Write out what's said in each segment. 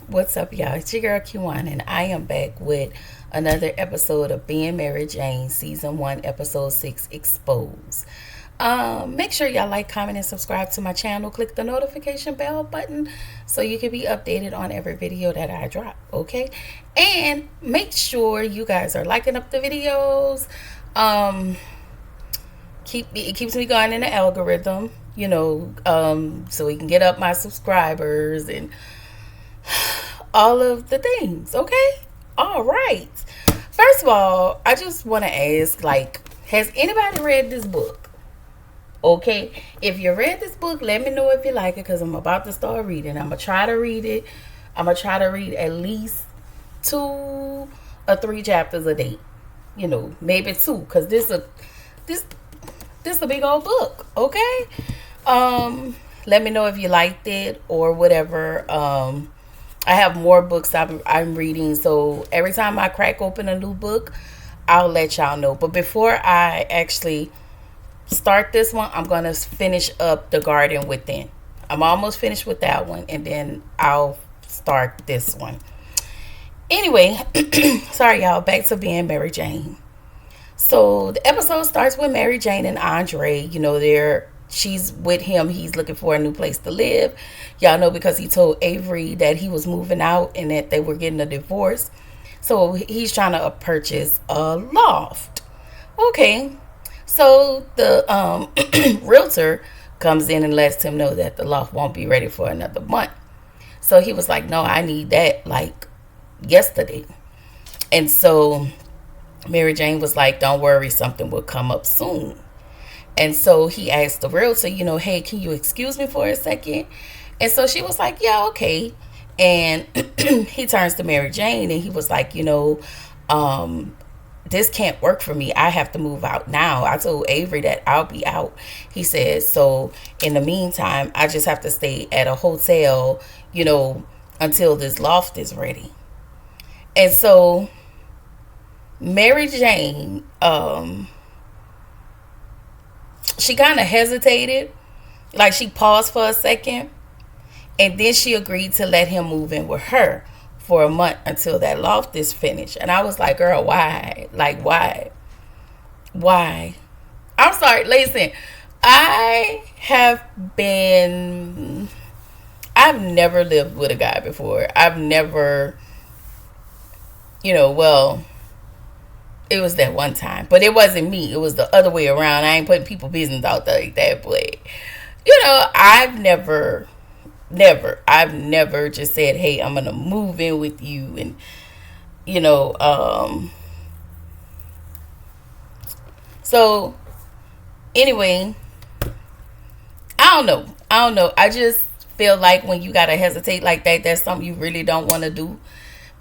What's up, y'all? It's your girl Q1, and I am back with another episode of Being Mary Jane, Season 1, Episode 6, Exposed. Make sure y'all like, comment, and subscribe to my channel. Click the notification bell button so you can be updated on every video that I drop, okay? And make sure you guys are liking up the videos. It keeps me going in the algorithm, so we can get up my subscribers and all of the things, okay? All right. First of all, I just want to ask, has anybody read this book? Okay, if you read this book, let me know if you like it, because I'm about to start reading. I'm going to try to read it. I'm going to try to read at least 2 or 3 chapters a day. Maybe 2, because this a big old book, okay? Let me know if you liked it or whatever. I have more books I'm reading, so every time I crack open a new book, I'll let y'all know. But before I actually start this one, I'm going to finish up The Garden Within. I'm almost finished with that one, and then I'll start this one. Anyway, sorry y'all, back to Being Mary Jane. So the episode starts with Mary Jane and Andre. She's with him. He's looking for a new place to live. Y'all know, because he told Avery that he was moving out and that they were getting a divorce. So he's trying to purchase a loft. Okay. So the realtor comes in and lets him know that the loft won't be ready for another month. So he was like, no, I need that like yesterday. And so Mary Jane was like, don't worry, something will come up soon. And so he asked the realtor, hey, can you excuse me for a second? And so she was like, yeah, okay. And he turns to Mary Jane and he was like, this can't work for me. I have to move out now. I told Avery that I'll be out. He said, so in the meantime, I just have to stay at a hotel, until this loft is ready. And so Mary Jane, she kind of hesitated, like she paused for a second, and then she agreed to let him move in with her for a month until that loft is finished. And I was like, girl, why? Like, why? I'm sorry, listen, I've never lived with a guy before. I've never, well, it was that one time, but it wasn't me. It was the other way around. I ain't putting people business out there like that, but I've never just said, hey, I'm gonna move in with you, and so anyway, I don't know. I just feel like when you gotta hesitate like that, that's something you really don't want to do,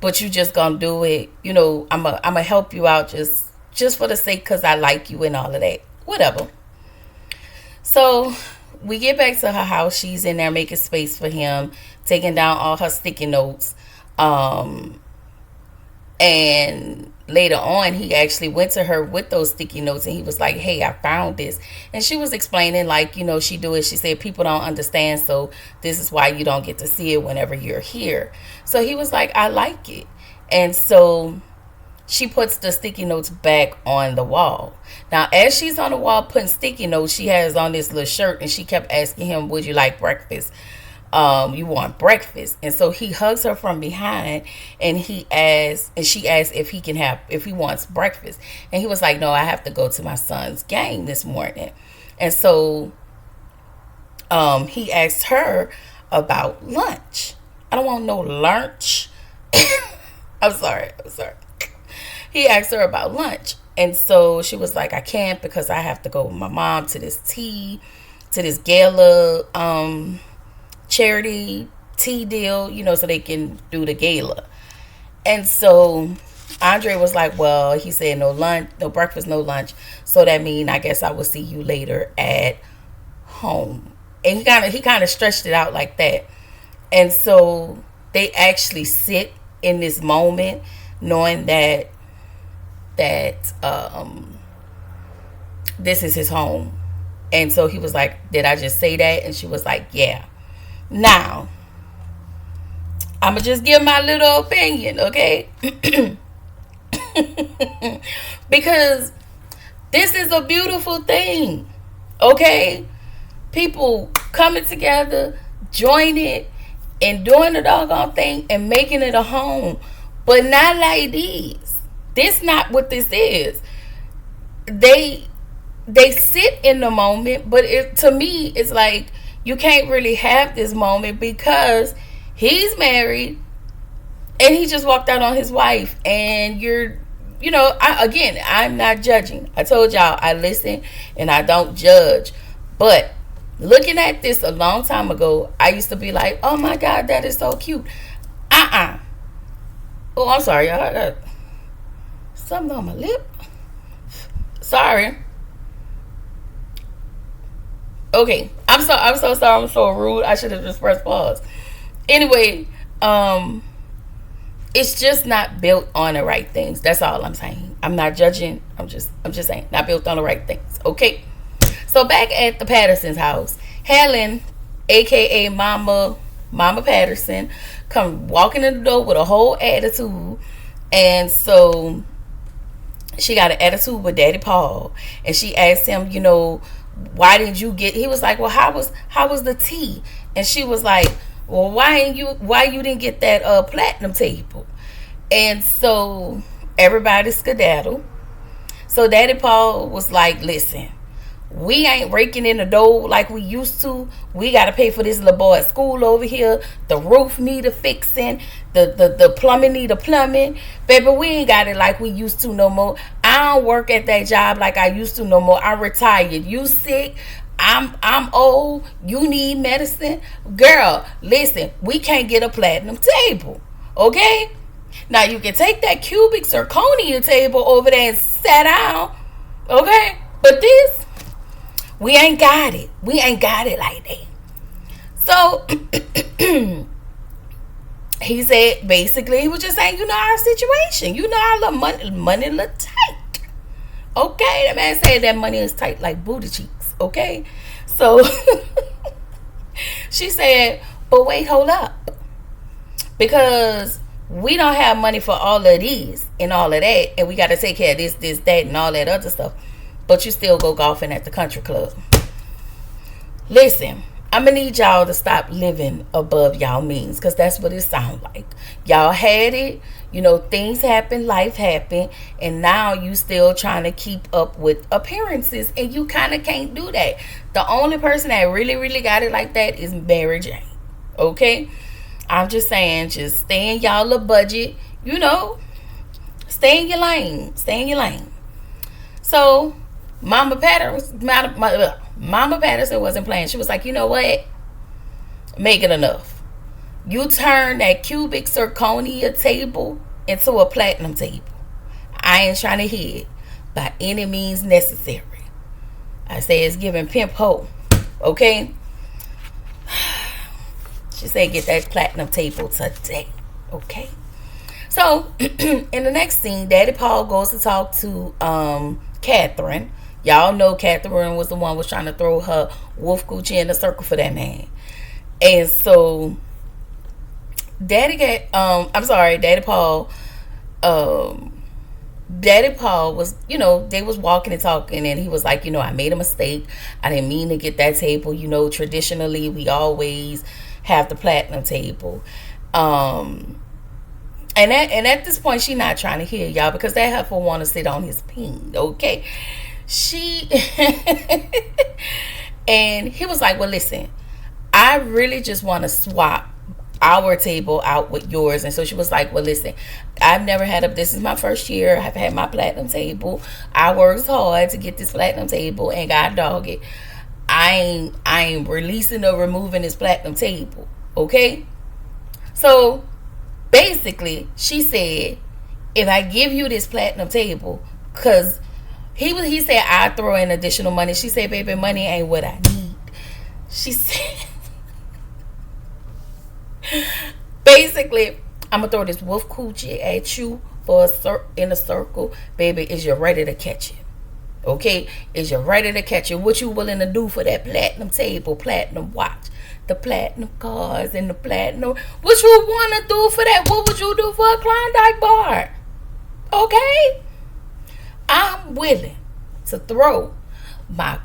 but you just gonna do it. I'm gonna help you out just for the sake, because I like you and all of that, whatever. So we get back to her house. She's in there making space for him, taking down all her sticky notes. And later on, he actually went to her with those sticky notes, and he was like, hey, I found this. And she was explaining, like, she do it. She said people don't understand, so this is why you don't get to see it whenever you're here. So he was like, I like it. And so she puts the sticky notes back on the wall. Now, as she's on the wall putting sticky notes, she has on this little shirt, and she kept asking him, would you like breakfast? You want breakfast? And so he hugs her from behind, and she asks if he wants breakfast. And he was like, no, I have to go to my son's game this morning. And so he asked her about lunch. I don't want no lunch. I'm sorry. He asked her about lunch. And so she was like, I can't, because I have to go with my mom to this gala, charity tea deal, so they can do the gala. And so Andre was like, well, he said no lunch, no breakfast, no lunch. So that means I guess I will see you later at home. And he kind of stretched it out like that. And so they actually sit in this moment knowing that this is his home. And so he was like, did I just say that? And she was like, yeah. Now, I'ma just give my little opinion, okay? Because this is a beautiful thing, okay? People coming together, joining, and doing the doggone thing and making it a home. But not like this. This not what this is. They sit in the moment, but to me it's like you can't really have this moment because he's married and he just walked out on his wife, and I'm not judging. I told y'all I listen and I don't judge. But looking at this a long time ago, I used to be like, oh my God, that is so cute. Oh, I'm sorry, y'all. I got something on my lip. Sorry. Okay. I'm so sorry. I'm so rude. I should have just pressed pause. Anyway, it's just not built on the right things. That's all I'm saying. I'm not judging. I'm just saying, not built on the right things. Okay. So back at the Patterson's house, Helen, aka Mama Patterson, come walking in the door with a whole attitude, and so she got an attitude with Daddy Paul, and she asked him, why didn't you get? He was like, well, how was the tea? And she was like, well, why you didn't get that platinum table? And so everybody skedaddled. So Daddy Paul was like, listen, we ain't raking in the dough like we used to. We got to pay for this little boy at school over here. The roof need a fixing. The plumbing need a plumbing. Baby, we ain't got it like we used to no more. I don't work at that job like I used to no more. I retired. You sick? I'm old. You need medicine. Girl, listen, we can't get a platinum table. Okay? Now you can take that cubic zirconia table over there and sit down. Okay? But this, we ain't got it. We ain't got it like that. So he said, basically, he was just saying, our situation. Our little money look tight. Okay? That man said that money is tight like booty cheeks. Okay? So she said, but wait, hold up. Because we don't have money for all of this and all of that. And we got to take care of this, that, and all that other stuff. But you still go golfing at the country club. Listen, I'm going to need y'all to stop living above y'all means, because that's what it sounds like. Y'all had it. Things happen, life happened, and now you still trying to keep up with appearances, and you kind of can't do that. The only person that really, really got it like that is Mary Jane. Okay? I'm just saying, just stay in y'all little budget. Stay in your lane. Stay in your lane. So Mama Patterson wasn't playing. She was like, you know what? Make it enough. You turn that cubic zirconia table into a platinum table. I ain't trying to hear it by any means necessary. I say it's giving pimp hoe. Okay? She said get that platinum table today. Okay? So, in the next scene, Daddy Paul goes to talk to Catherine. Y'all know Catherine was the one was trying to throw her wolf Gucci in a circle for that man. And so Daddy Paul was, they was walking and talking, and he was like, I made a mistake. I didn't mean to get that table. Traditionally we always have the platinum table. And at this point, she not trying to hear y'all, because that heifer want to sit on his peen. Okay, and he was like, well, listen, I really just want to swap our table out with yours. And so she was like, well, listen, I've never had this is my first year. I've had my platinum table. I worked hard to get this platinum table, and God dog it, I ain't releasing or removing this platinum table. Okay, so basically she said, if I give you this platinum table, because he said I throw in additional money. She said, baby, money ain't what I need. She said, basically, I'm gonna throw this wolf coochie at you in a circle, baby. Is you ready to catch it? Okay, is you ready to catch it? What you willing to do for that platinum table, platinum watch? the platinum cars and the platinum. What you want to do for that? What would you do for a Klondike bar? Okay? I'm willing to throw my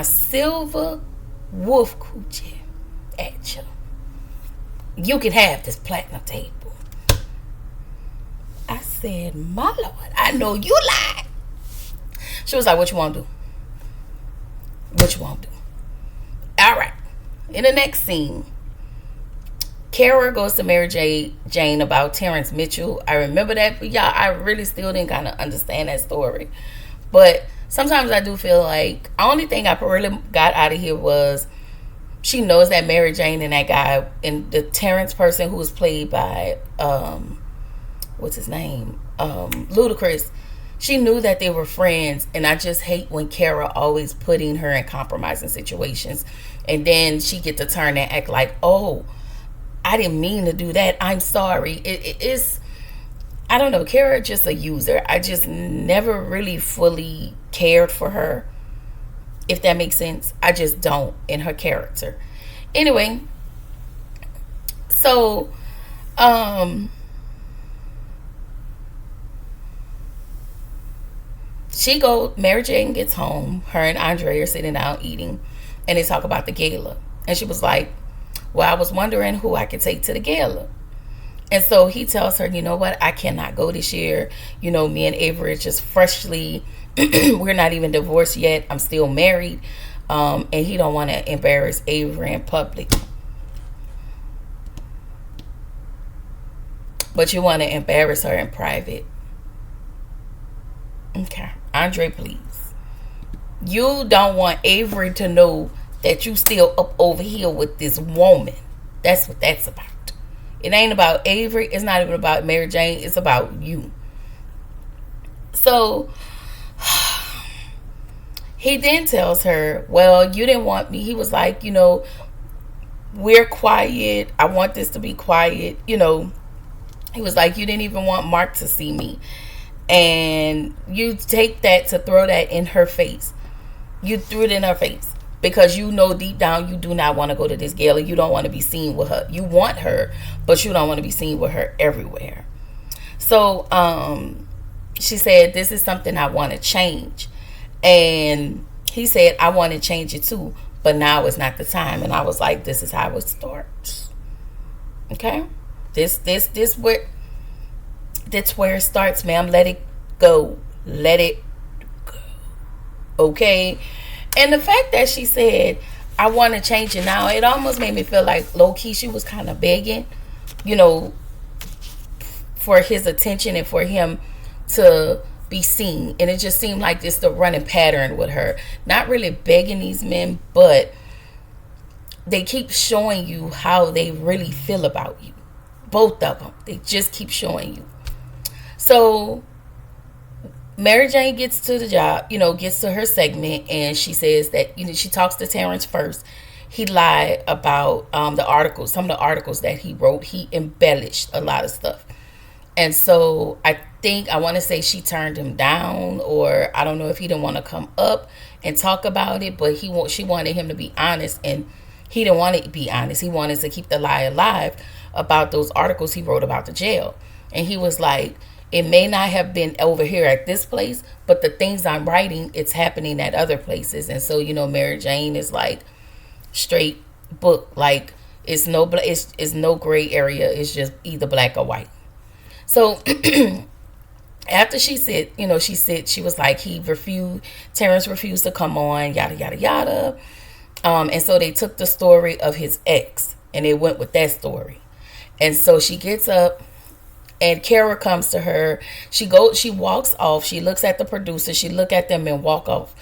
silver wolf coochie at you. You can have this platinum table. I said, my Lord, I know you lied. She was like, what you want to do? What you want to do? All right. In the next scene, Kara goes to Mary Jane about Terrence Mitchell. I remember that, but y'all, I really still didn't kind of understand that story. But sometimes I do feel like the only thing I really got out of here was she knows that Mary Jane and that guy and the Terrence person who was played by what's his name? Ludacris. She knew that they were friends, and I just hate when Kara always putting her in compromising situations, and then she get to turn and act like, oh, I didn't mean to do that. I'm sorry. It's, I don't know. Kara just a user. I just never really fully cared for her, if that makes sense. I just don't in her character. Anyway, so Mary Jane gets home. Her and Andre are sitting down eating, and they talk about the gala. And she was like, well, I was wondering who I could take to the gala. And so he tells her, you know what? I cannot go this year. You know, me and Avery are just freshly, we're not even divorced yet. I'm still married. And he don't want to embarrass Avery in public. But you want to embarrass her in private. Okay. Andre, please. You don't want Avery to know that you still up over here with this woman. That's what that's about. It ain't about Avery. It's not even about Mary Jane. It's about you. So he then tells her, well, you didn't want me. He was like, you know, we're quiet. I want this to be quiet. You know, he was like, you didn't even want Mark to see me. And you take that to throw that in her face. You threw it in her face because you know deep down you do not want to go to this gala. You don't want to be seen with her. You want her, but you don't want to be seen with her everywhere. So she said, this is something I want to change. And he said, I want to change it too, but now is not the time. And I was like, this is how it starts. Okay? That's where it starts, ma'am. Let it go. Let it go. Okay? And the fact that she said, I want to change it now, it almost made me feel like low-key she was kind of begging, you know, for his attention and for him to be seen. And it just seemed like this the running pattern with her. Not really begging these men, but they keep showing you how they really feel about you. Both of them. They just keep showing you. So Mary Jane gets to the job, you know, gets to her segment, and she says that, you know, she talks to Terrence first. He lied about the articles, some of the articles that he wrote. He embellished a lot of stuff. And so I want to say she turned him down, or I don't know if he didn't want to come up and talk about it, but she wanted him to be honest, and he didn't want to be honest. He wanted to keep the lie alive about those articles he wrote about the jail. And he was like, it may not have been over here at this place, but the things I'm writing, it's happening at other places. And so, you know, Mary Jane is like straight book. Like it's no gray area. It's just either black or white. So after she said, she was like, Terrence refused to come on, yada, yada, yada. And so they took the story of his ex and they went with that story. And so she gets up and Kara comes to her. She walks off. She looks at the producer. She look at them and walk off.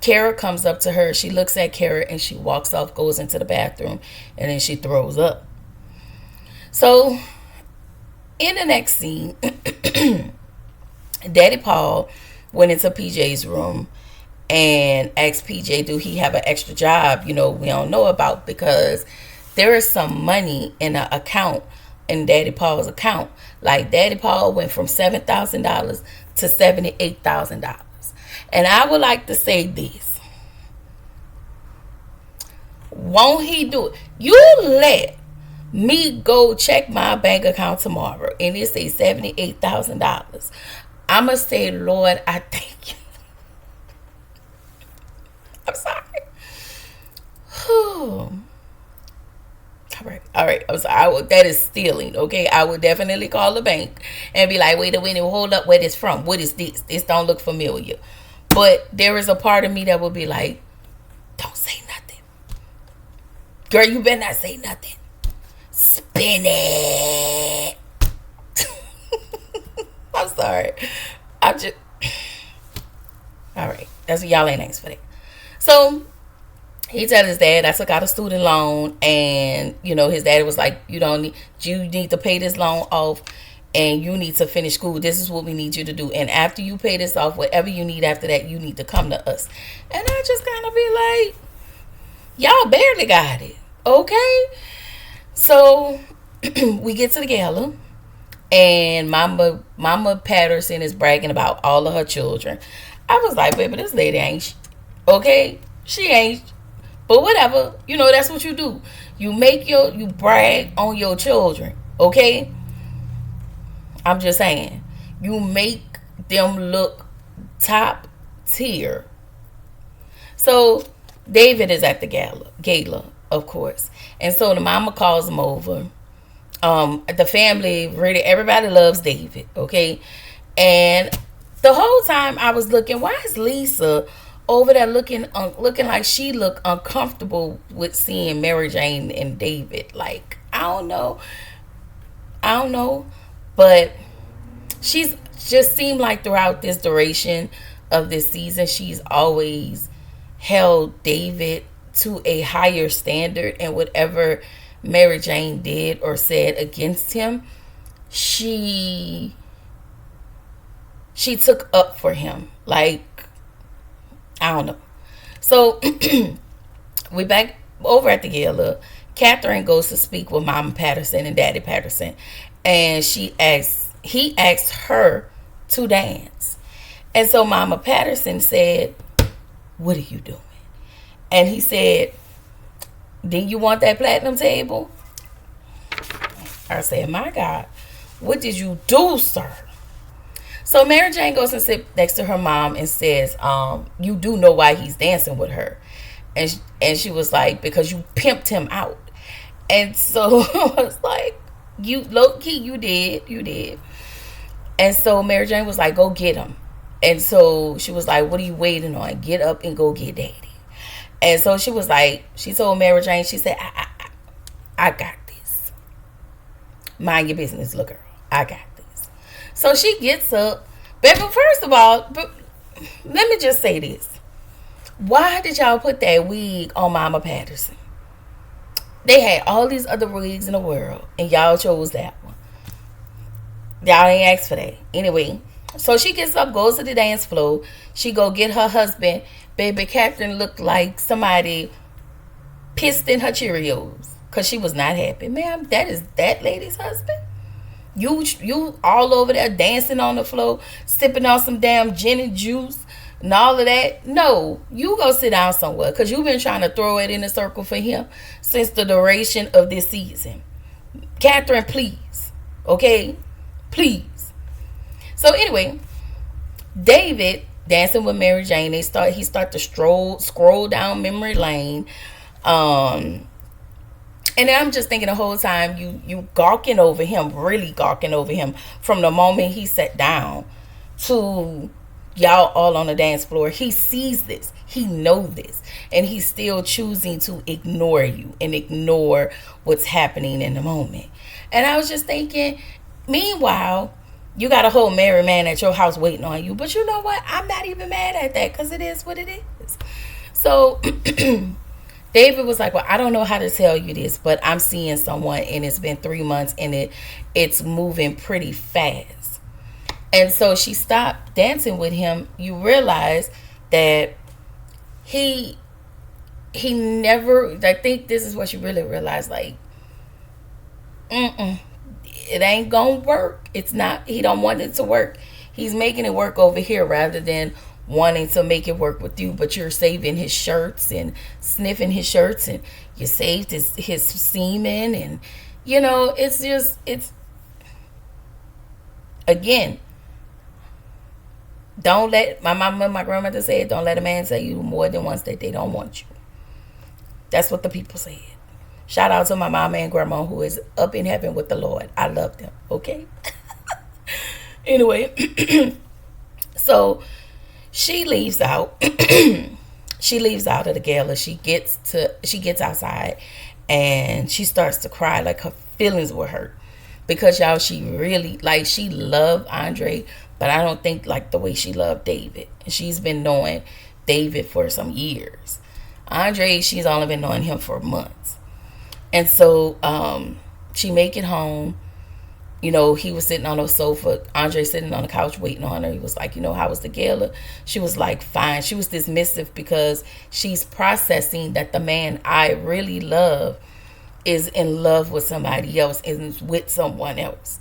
Kara comes up to her. She looks at Kara and she walks off, goes into the bathroom, and then she throws up. So in the next scene, Daddy Paul went into PJ's room and asked PJ, do he have an extra job, we don't know about, because there is some money in an account, in Daddy Paul's account. Like Daddy Paul went from $7,000 to $78,000. And I would like to say this. Won't he do it? You let me go check my bank account tomorrow and it say $78,000. I'ma say, Lord, I thank you. I'm sorry. All right. I'm sorry. That is stealing. Okay, I would definitely call the bank and be like, wait a minute, hold up, where this from? What is this? This don't look familiar. But there is a part of me that would be like, don't say nothing, girl. You better not say nothing. Spin it. I'm sorry. I just. All right. That's what y'all ain't asked for that. So he told his dad, I took out a student loan, and his daddy was like, you need to pay this loan off, and you need to finish school. This is what we need you to do, and after you pay this off, whatever you need after that, you need to come to us. And I just kind of be like, y'all barely got it, okay? So we get to the gala, and Mama Patterson is bragging about all of her children. I was like, baby, this lady ain't okay. She ain't. But whatever, that's what you do. You brag on your children, okay? I'm just saying. You make them look top tier. So David is at the gala, of course. And so the mama calls him over. The family, really, everybody loves David, okay? And the whole time I was looking, why is Lisa over there looking like she looked uncomfortable with seeing Mary Jane and David? Like, I don't know, but she's just seemed like throughout this duration of this season, she's always held David to a higher standard, and whatever Mary Jane did or said against him, she took up for him. Like, I don't know. So we back over at the gala. Catherine goes to speak with Mama Patterson and Daddy Patterson, and he asked her to dance. And so Mama Patterson said, what are you doing? And he said, didn't you want that platinum table? I said, my God, what did you do, sir? So Mary Jane goes and sits next to her mom and says, you do know why he's dancing with her. And she was like, because you pimped him out. And so I was like, you low key, you did. And so Mary Jane was like, go get him. And so she was like, what are you waiting on? Get up and go get daddy. And so she was like, she told Mary Jane, she said, I got this. Mind your business, little girl. I got this. So she gets up. But first of all, let me just say this. Why did y'all put that wig on Mama Patterson? They had all these other wigs in the world, and y'all chose that one. Y'all ain't asked for that. Anyway, so she gets up, goes to the dance floor. She go get her husband. Baby Catherine looked like somebody pissed in her Cheerios because she was not happy. Ma'am, that is that lady's husband? You all over there dancing on the floor, sipping on some damn gin and juice and all of that? No, you go sit down somewhere because you've been trying to throw it in a circle for him since the duration of this season. Catherine, please. Okay? Please. So anyway, David dancing with Mary Jane. He start to scroll down memory lane. And I'm just thinking the whole time you gawking over him, really gawking over him from the moment he sat down to y'all all on the dance floor. He sees this. He knows this. And he's still choosing to ignore you and ignore what's happening in the moment. And I was just thinking, meanwhile, you got a whole married man at your house waiting on you. But you know what? I'm not even mad at that because it is what it is. So David was like, well, I don't know how to tell you this, but I'm seeing someone and it's been 3 months and it's moving pretty fast. And so she stopped dancing with him. You realize that he never, I think this is what you really realize, like, it ain't gonna work. It's not, he don't want it to work. He's making it work over here rather than wanting to make it work with you, but you're saving his shirts and sniffing his shirts, and you saved his semen, and it's just, it's, again, don't let, my mama and my grandmother said, don't let a man tell you more than once that they don't want you. That's what the people said. Shout out to my mama and grandma who is up in heaven with the Lord. I love them, okay? Anyway, so she leaves out. She leaves out of the gala. She gets outside and she starts to cry, like her feelings were hurt. Because y'all, she really, like, she loved Andre, but I don't think like the way she loved David. And she's been knowing David for some years. Andre, she's only been knowing him for months. And so she make it home. He was sitting on the sofa. Andre sitting on the couch waiting on her. He was like, how was the gala? She was like, fine. She was dismissive because she's processing that the man I really love is in love with somebody else and with someone else.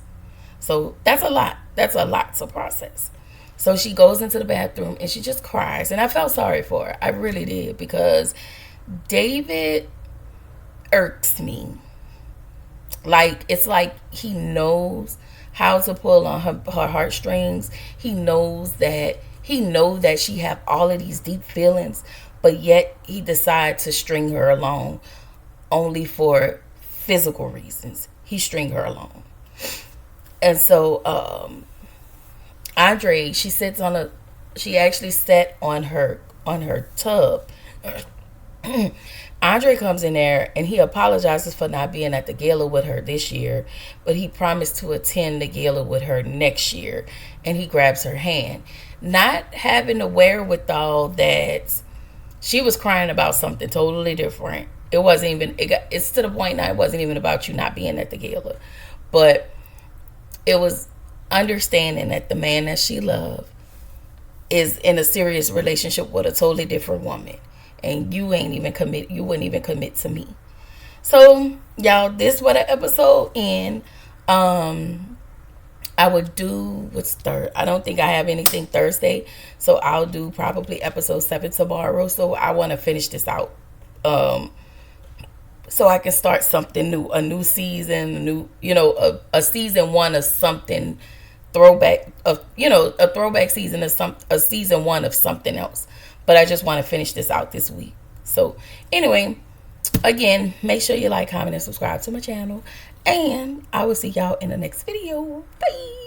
So that's a lot. That's a lot to process. So she goes into the bathroom and she just cries. And I felt sorry for her. I really did, because David irks me. Like, it's like he knows how to pull on her heartstrings. He knows that she have all of these deep feelings, but yet he decides to string her along only for physical reasons. He string her along. And so Andre, she actually sat on her tub. Andre comes in there and he apologizes for not being at the gala with her this year, but he promised to attend the gala with her next year. And he grabs her hand, not having the wherewithal that she was crying about something totally different. It wasn't even, it's to the point now, it wasn't even about you not being at the gala, but it was understanding that the man that she loved is in a serious relationship with a totally different woman. And you wouldn't even commit to me. So, y'all, this was an episode in. I would do, what's third? I don't think I have anything Thursday. So I'll do probably episode 7 tomorrow. So I want to finish this out. So I can start something new, a new season, a season 1 of something throwback of, a throwback season of a season 1 of something else. But I just want to finish this out this week. So anyway, again, make sure you like, comment, and subscribe to my channel. And I will see y'all in the next video. Bye.